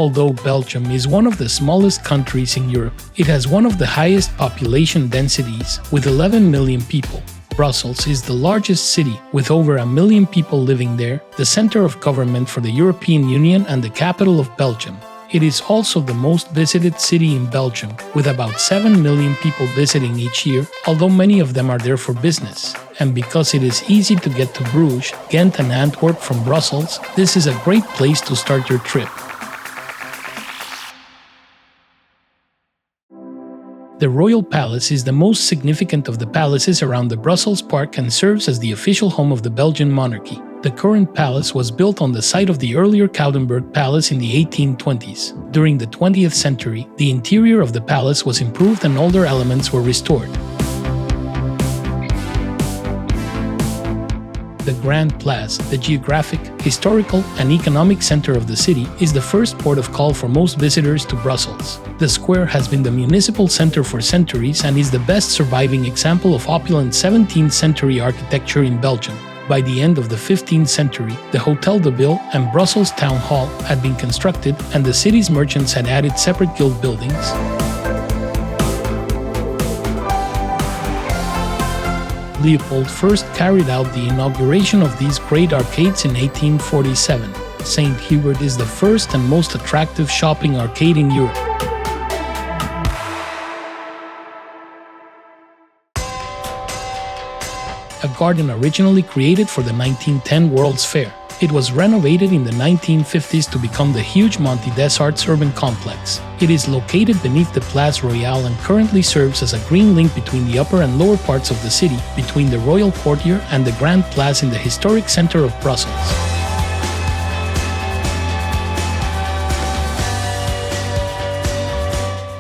Although Belgium is one of the smallest countries in Europe, it has one of the highest population densities, with 11 million people. Brussels is the largest city, with over 1 million people living there, the center of government for the European Union and the capital of Belgium. It is also the most visited city in Belgium, with about 7 million people visiting each year, although many of them are there for business. And because it is easy to get to Bruges, Ghent and Antwerp from Brussels, this is a great place to start your trip. The Royal Palace is the most significant of the palaces around the Brussels Park and serves as the official home of the Belgian monarchy. The current palace was built on the site of the earlier Coudenberg Palace in the 1820s. During the 20th century, the interior of the palace was improved and older elements were restored. The Grand Place, the geographic, historical, and economic center of the city, is the first port of call for most visitors to Brussels. The square has been the municipal center for centuries and is the best surviving example of opulent 17th century architecture in Belgium. By the end of the 15th century, the Hôtel de Ville and Brussels Town Hall had been constructed, and the city's merchants had added separate guild buildings. Leopold first carried out the inauguration of these great arcades in 1847. Saint-Hubert is the first and most attractive shopping arcade in Europe. A garden originally created for the 1910 World's Fair. It was renovated in the 1950s to become the huge Mont des Arts urban complex. It is located beneath the Place Royale and currently serves as a green link between the upper and lower parts of the city, between the Royal Courtier and the Grand Place in the historic center of Brussels.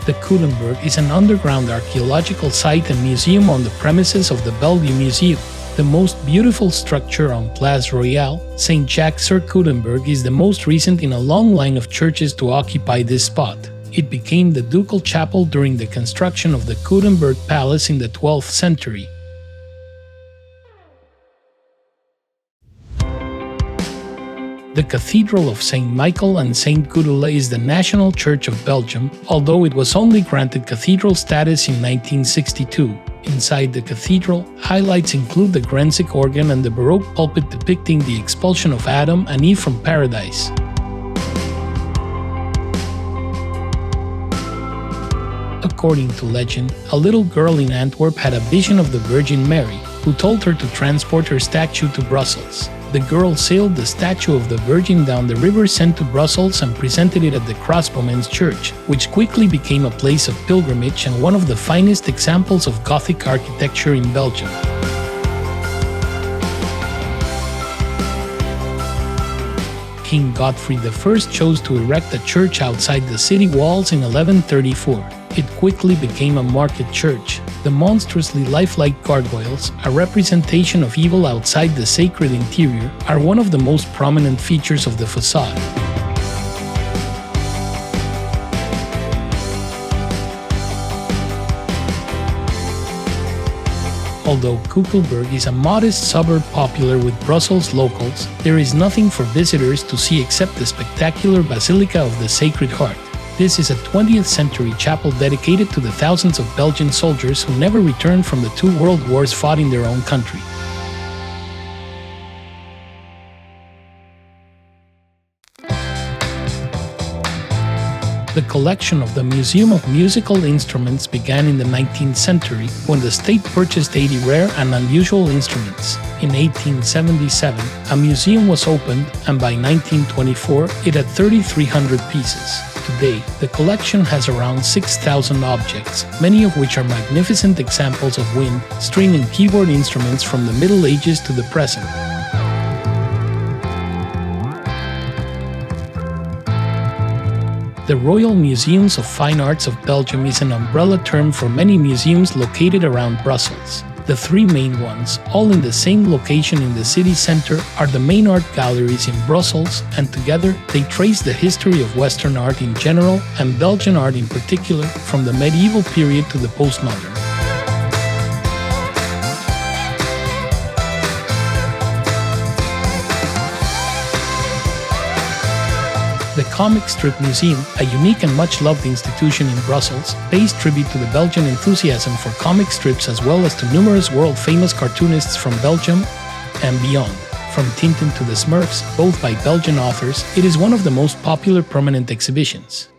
The Coudenberg is an underground archaeological site and museum on the premises of the Belgian Museum. The most beautiful structure on Place Royale, St. Jacques-sur-Coudenberg, is the most recent in a long line of churches to occupy this spot. It became the ducal chapel during the construction of the Coudenberg Palace in the 12th century. The Cathedral of St. Michael and St. Gudula is the national church of Belgium, although it was only granted cathedral status in 1962. Inside the cathedral, highlights include the Grenzic organ and the Baroque pulpit depicting the expulsion of Adam and Eve from paradise. According to legend, a little girl in Antwerp had a vision of the Virgin Mary, who told her to transport her statue to Brussels. The girl sailed the statue of the Virgin down the river Seine to Brussels and presented it at the Crossbowmen's Church, which quickly became a place of pilgrimage and one of the finest examples of Gothic architecture in Belgium. King Godfrey I chose to erect a church outside the city walls in 1134. It quickly became a market church. The monstrously lifelike gargoyles, a representation of evil outside the sacred interior, are one of the most prominent features of the facade. Although Coudenberg is a modest suburb popular with Brussels locals, there is nothing for visitors to see except the spectacular Basilica of the Sacred Heart. This is a 20th century chapel dedicated to the thousands of Belgian soldiers who never returned from the 2 world wars fought in their own country. The collection of the Museum of Musical Instruments began in the 19th century when the state purchased 80 rare and unusual instruments. In 1877, a museum was opened, and by 1924, it had 3,300 pieces. Today, the collection has around 6,000 objects, many of which are magnificent examples of wind, string and keyboard instruments from the Middle Ages to the present. The Royal Museums of Fine Arts of Belgium is an umbrella term for many museums located around Brussels. The 3 main ones, all in the same location in the city center, are the main art galleries in Brussels, and together they trace the history of Western art in general and Belgian art in particular, from the medieval period to the postmodern. The Comic Strip Museum, a unique and much-loved institution in Brussels, pays tribute to the Belgian enthusiasm for comic strips as well as to numerous world-famous cartoonists from Belgium and beyond. From Tintin to the Smurfs, both by Belgian authors, it is one of the most popular permanent exhibitions.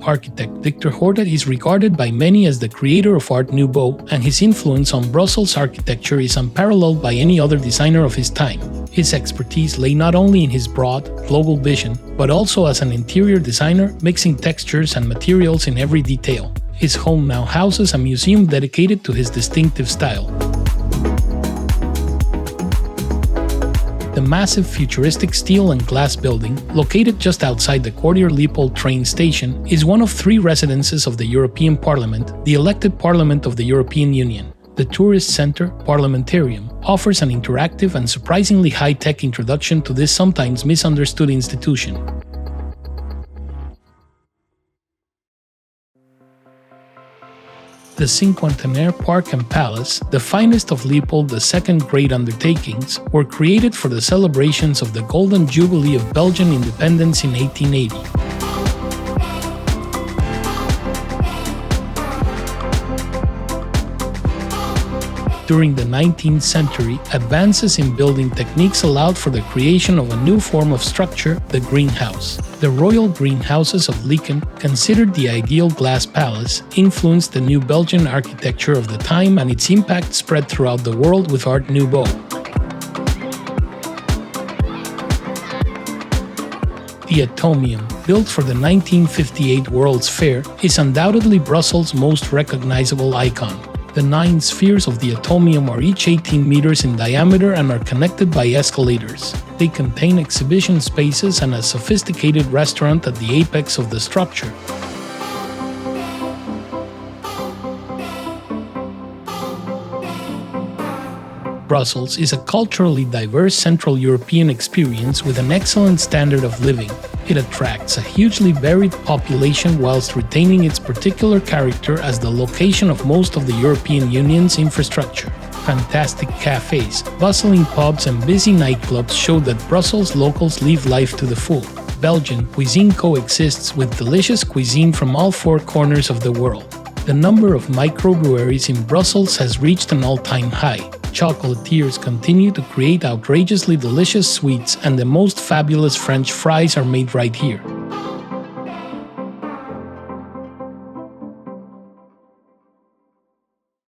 Architect Victor Horta is regarded by many as the creator of Art Nouveau, and his influence on Brussels architecture is unparalleled by any other designer of his time. His expertise lay not only in his broad, global vision, but also as an interior designer, mixing textures and materials in every detail. His home now houses a museum dedicated to his distinctive style. The massive futuristic steel and glass building, located just outside the Coeur Leopold train station, is one of 3 residences of the European Parliament, the elected Parliament of the European Union. The tourist center, Parliamentarium, offers an interactive and surprisingly high-tech introduction to this sometimes misunderstood institution. The Cinquantenaire Park and Palace, the finest of Leopold II's great undertakings, were created for the celebrations of the Golden Jubilee of Belgian independence in 1880. During the 19th century, advances in building techniques allowed for the creation of a new form of structure, the greenhouse. The royal greenhouses of Laeken, considered the ideal glass palace, influenced the new Belgian architecture of the time, and its impact spread throughout the world with Art Nouveau. The Atomium, built for the 1958 World's Fair, is undoubtedly Brussels' most recognizable icon. The 9 spheres of the Atomium are each 18 meters in diameter and are connected by escalators. They contain exhibition spaces and a sophisticated restaurant at the apex of the structure. Brussels is a culturally diverse Central European experience with an excellent standard of living. It attracts a hugely varied population whilst retaining its particular character as the location of most of the European Union's infrastructure. Fantastic cafes, bustling pubs and busy nightclubs show that Brussels locals live life to the full. Belgian cuisine coexists with delicious cuisine from all 4 corners of the world. The number of microbreweries in Brussels has reached an all-time high. Chocolatiers continue to create outrageously delicious sweets, and the most fabulous French fries are made right here.